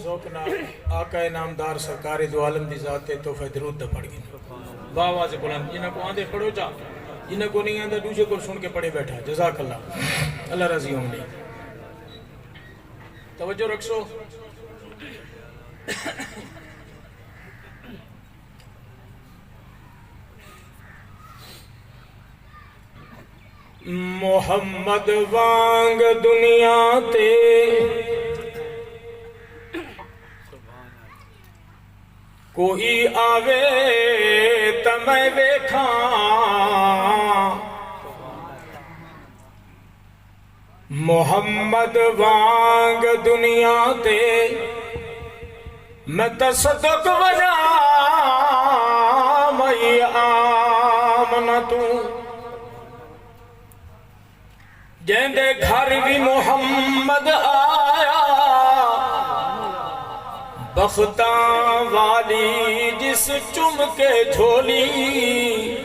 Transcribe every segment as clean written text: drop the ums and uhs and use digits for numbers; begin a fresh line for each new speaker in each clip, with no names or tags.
ذوق نال آقا نامدار سرکار دو عالم دی ذات تے تحفہ درود دا پڑھ گئے واہ سے بلند جنہ کو آندے پڑھو جا جنہ کو نہیں آندہ دوسرے کو سن کے پڑھے بیٹھا جزاک اللہ اللہ رضی ہوں گے توجہ رکھو محمد وانگ دنیا تے کوئی آوے تمہیں دیکھاں محمد وانگ دنیا تے میں تصدق وجہ میں آمنتوں جیندے گھر بھی محمد آیا بختاں والی جس چم کے جھولی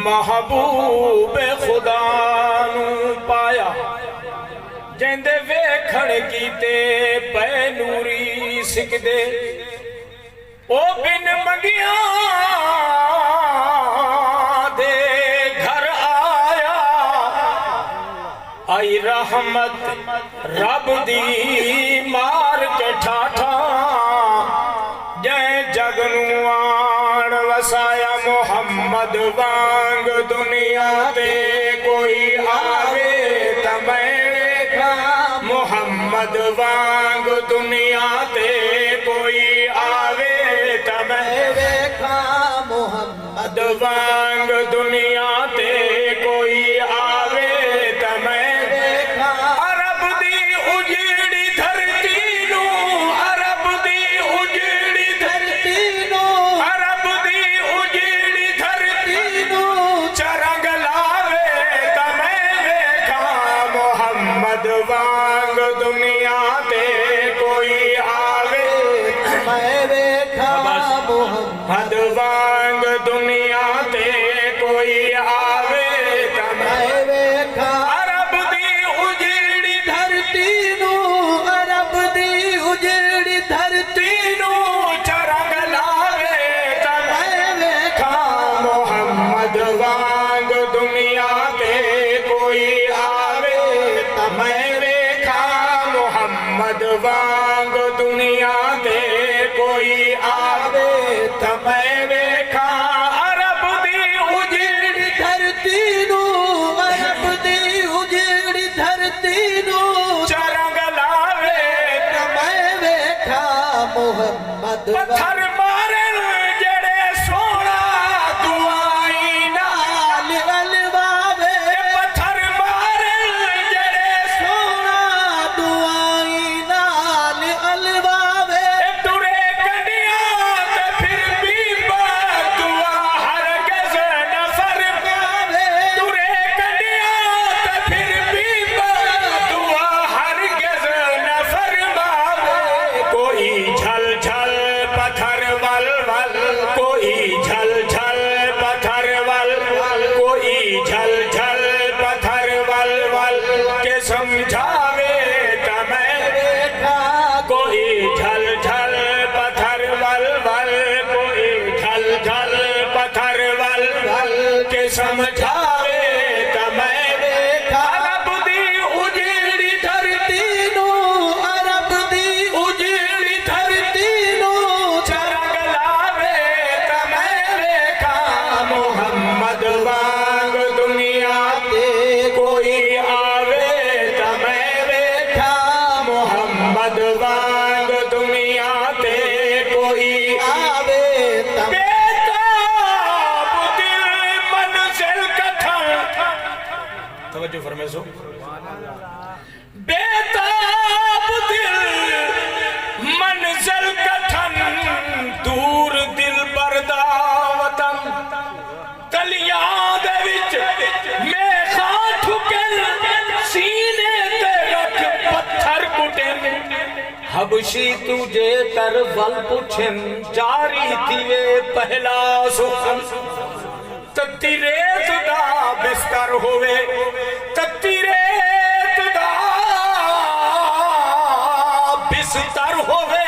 محبوب خدا نو پایا جیندے ویکھن کیتے پے نوری سکھ دے او بن منگیاں دے گھر آیا آئی رحمت رب دی مار کے ٹھاٹھا جے جگنوان وسایا محمد وانگ دنیا دے کوئی آوے تمہیں محمد وانگ دنیا دے کوئی آوے تمہیں محمد وانگ دنیا دے کوئی آوے تمہیں وانگ دنیا تے کوئی آوے میں دیکھا محمد وانگ دنیا تے کوئی آوے میں دیکھا عرب دی اجڑی دھرتی نو عرب دی اجڑی دھرتی نو چرنگ لاوے میں دیکھا محمد وانگ دنیا تے کوئی آوے میں محمد وانگ دنیا دے کوئی آوے تمہیں دیکھا عرب دی اجڑی دھرتی نو عرب دی اجڑی دھرتی نو چرنگ لاوے تمہیں دیکھا محمد پتھر مارن جڑے سونا دعائی نال الواوے پتھر مارن جڑے سونا دعائی نال الواوے تورے کنڈیاں تے پھر بھی دعا ہرگز نہ فرماوے تورے کنڈیاں تے پھر بھی دعا ہرگز نہ فرماوے کوئی جھل جھل پتھر ول ول کوئی جھل جھل پتھر ول ول کوئی جھل جھل پتھر ول ول کے سمجھاوے تمہیں دیکھا کوئی جھل جھل پتھر ول ول کوئی جھل جھل پتھر ول ول کے سمجھاوے تمہیں دیکھا عرب دی اجڑی دھرتی نو عرب دی اجڑی دھرتی نو چرنگ لاوے تمہیں دیکھا محمد وانگ دنیا تے کوئی آوے تمہیں دیکھا محمد وانگ دنیا تے کوئی آوے بیتاب دل منزل کتھن توجہ فرمائے سو بیتاب دل منزل کتھن دور دل بردا وطن کلیاں دے وچ میں خاں ٹھکل سینے تے رکھ پتھر کٹن حبشی تجھے کر ول پچھن جاری تیوے پہلا سخن تتی ریت دا بستر ہوئے تتی ریت دا بستر ہوئے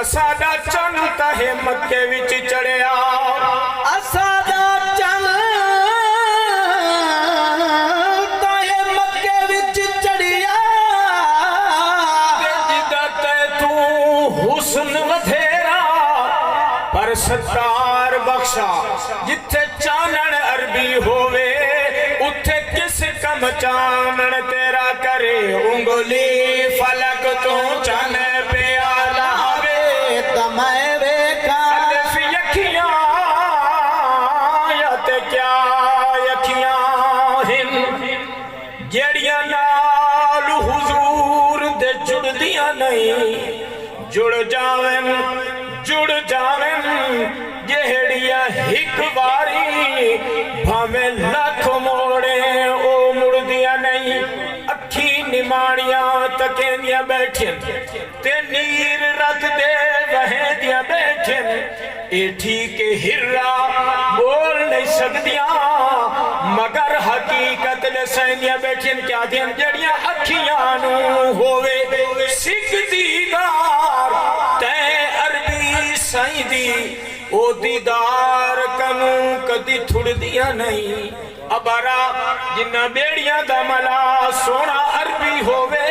اسادا چن تہے مکے وچ چڑھیا
اسادا چن تہے مکے وچ چڑھیا
جدا تے تو حسن ودھیرا پر ستار بخشا جتھے چانن عربی ہووے اتھے کس کم چانن تیرا کرے انگلی فلک تو چن پہ آلہ وے
تمہیں ویکھا
الف یکھیاں یا تے کیا یکھیاں ہن جیڑیاں نال حضور دے جڑ دیاں نہیں جڑ جاویں جہڑیاں ہک باری بھامیں لکھ موڑے او مڑ دیا نہیں اکھی نماڑیاں تکیندیاں بیٹھیں تے نیر رت دے وہیں دیاں بیٹھیں ایٹھی کے ہرہ بول نہیں سکدیاں مگر حقیقت لے سیندیاں بیٹھیں کیا دیاں جڑیاں اکھیاں نو ہوئے سکھ دیدار تے عربی سائیں دی او دیدار کنو کدی تھوڑ دیا نہیں ابارا جنہ بیڑیاں دا ملا سونا عربی ہووے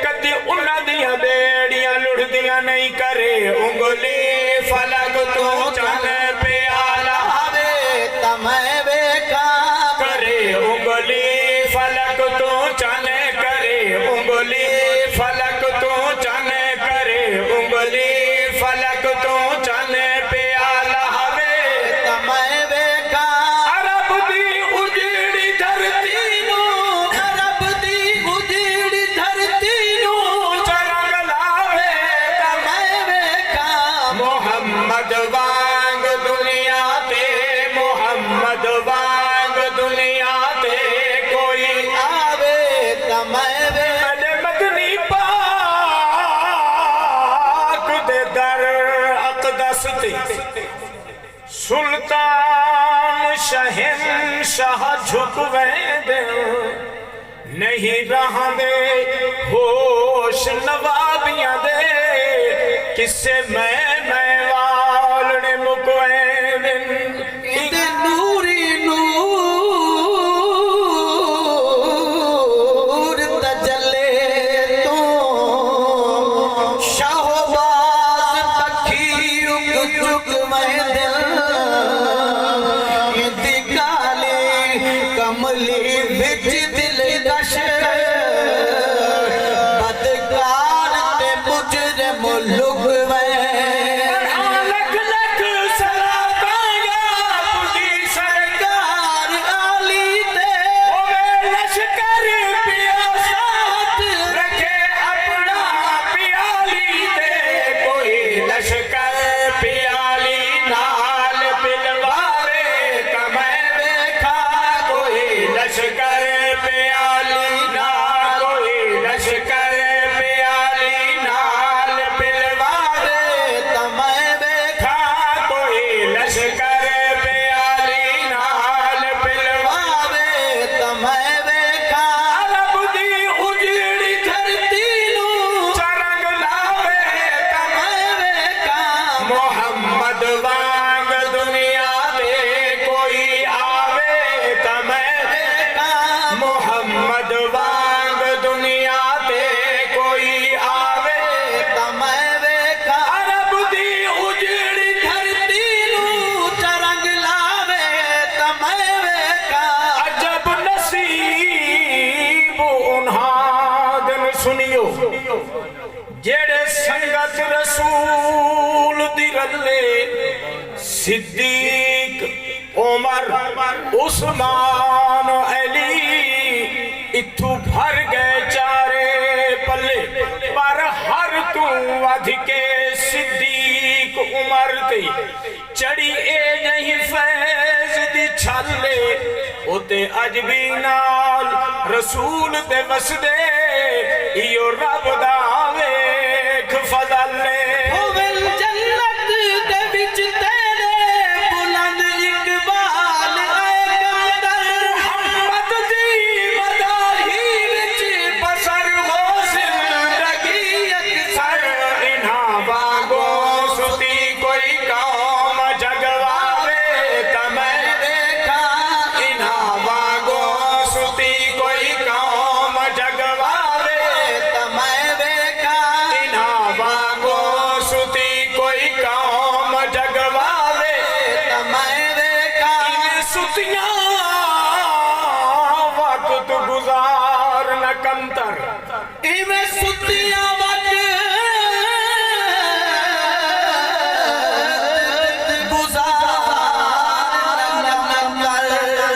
کدی انہ دیا بیڑیاں لڑ دیا نہیں کرے انگلی فلک تو چانے پہ آلہ
وے تمہیں ویکھا
کرے انگلی فلک تو چانے کرے انگلی فلک تو چانے کرے انگلی فلک تو چانے پہ آلہ وے
تمہیں ویکھا
عرب دی اجڑی دھرتی نو
عرب دی اجڑی دھرتی نو
چرنگ لاوے
تمہیں ویکھا
محمد وانگ دنیا تے محمد وانگ دنیا تے کوئی
آوے تمہیں ویکھا
مدنی پاک دے در اقدس تے سلطان شہنشاہ جھکویں دے نہیں رہاں دے ہوش نوابیاں دے کسے میں والنے مکویں دن
تے نوری نور تجلے تو شاہباز پکھی رک چک میں دل دی کالی کملی بچ دل کش بدکار تے مجرم لگ
لکھ لکھ سلاماں یا پوری
سرکار علی تے
ہوئے لشکر پیا ساتھ رکھے اپنا پیالی تے کوئی لشکر پیالی نال پلوارے تمہیں ویکھا کوئی لشکر پیالی نال کوئی لشکر پیالی نال پلوارے
تمہیں ویکھا
کوئی لشکر پیالی نال پلوارے
آوے تمہیں ویکھا
عرب دی اجڑی
دھرتی نو
چرنگ لاوے
تمہیں ویکھا
محمد وانگ دنیا دے کوئی آوے تمہیں
ویکھا
محمد وانگ دنیا دے کوئی آوے
تمہیں ویکھا
عرب دی اجڑی
دھرتی نو چرنگ لاوے تمہیں ویکھا
عجب نصیب انہاں دن سنیو جیڑے سنگت رسول دی رلے صدیق عمر عثمان علی اتھو بھر گئے چارے پلے پر ہر تو ودھ کے صدیق عمر تے چڑی اے نہیں فیض دی چھلے اوتے عجبی نال رسول دے وسدے ایو رب دا ویکھ فضل لے
ہوول جنت دے وچ تیرے بلند اقبال اے قدر
محمد دی مداحی وچ بسر ہو زندگی اکثر انہاں وانگو ستیاں وقت گزار نہ کمتر
ایویں ستیاں وقت گزار نہ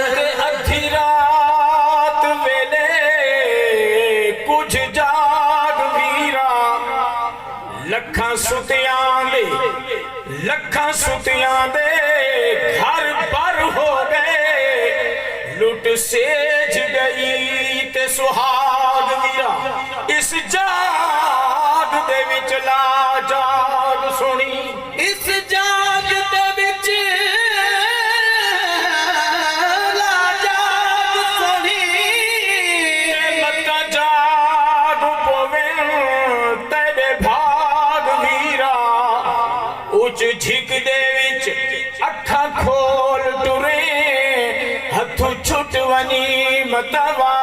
تے ادھی رات ویلے کچھ جاگ ویرا لکھاں ستیاں دے گھر پر ہو گئے لٹ سیج گئی تے سہاگ ویرا اس جاگ دے وچ لا جاگ سونی
اس جاگ دے وچ لا جاگ سونی
متا جاگ پویں تیرے بھاگ ویرا اچ جھک دے وچ اکھاں کھول ٹرے ہتھوں چھٹ ونی متوا